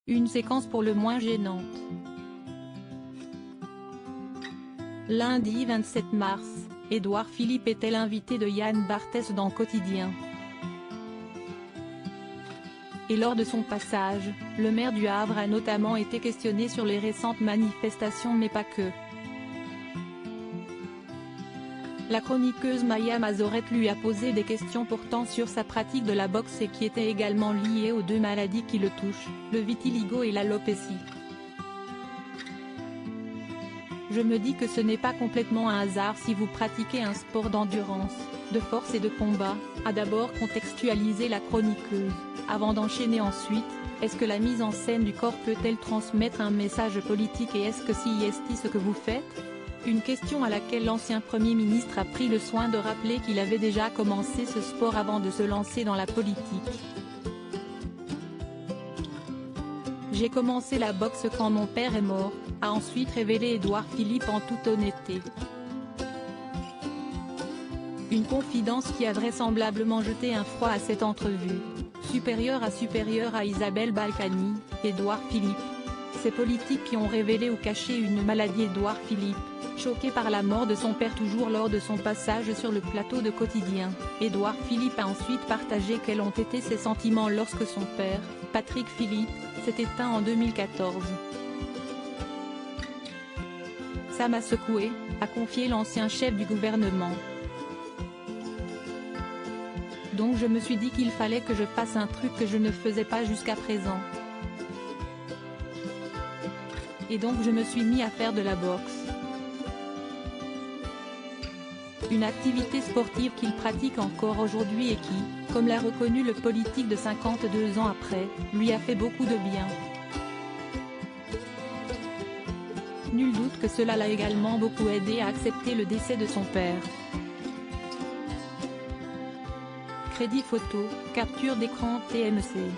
Une séquence pour le moins gênante. Lundi 27 mars, Édouard Philippe était l'invité de Yann Barthès dans Quotidien. Et lors de son passage, le maire du Havre a notamment été questionné sur les récentes manifestations mais pas que. La chroniqueuse Maya Mazorette lui a posé des questions portant sur sa pratique de la boxe et qui étaient également liées aux deux maladies qui le touchent, le vitiligo et l'alopécie. Je me dis que ce n'est pas complètement un hasard si vous pratiquez un sport d'endurance, de force et de combat, a d'abord contextualisé la chroniqueuse, avant d'enchaîner ensuite. Est-ce que la mise en scène du corps peut-elle transmettre un message politique et est-ce que si est ce que vous faites ? Une question à laquelle l'ancien Premier ministre a pris le soin de rappeler qu'il avait déjà commencé ce sport avant de se lancer dans la politique. J'ai commencé la boxe quand mon père est mort, a ensuite révélé Édouard Philippe en toute honnêteté. Une confidence qui a vraisemblablement jeté un froid à cette entrevue. Supérieur à Isabelle Balkany, Édouard Philippe. Ces politiques qui ont révélé ou caché une maladie. Édouard Philippe, choqué par la mort de son père toujours lors de son passage sur le plateau de Quotidien, Édouard Philippe a ensuite partagé quels ont été ses sentiments lorsque son père, Patrick Philippe, s'est éteint en 2014. Ça m'a secoué, a confié l'ancien chef du gouvernement. Donc je me suis dit qu'il fallait que je fasse un truc que je ne faisais pas jusqu'à présent. Et donc je me suis mis à faire de la boxe. Une activité sportive qu'il pratique encore aujourd'hui et qui, comme l'a reconnu le politique de 52 ans après, lui a fait beaucoup de bien. Nul doute que cela l'a également beaucoup aidé à accepter le décès de son père. Crédit photo, capture d'écran TMC.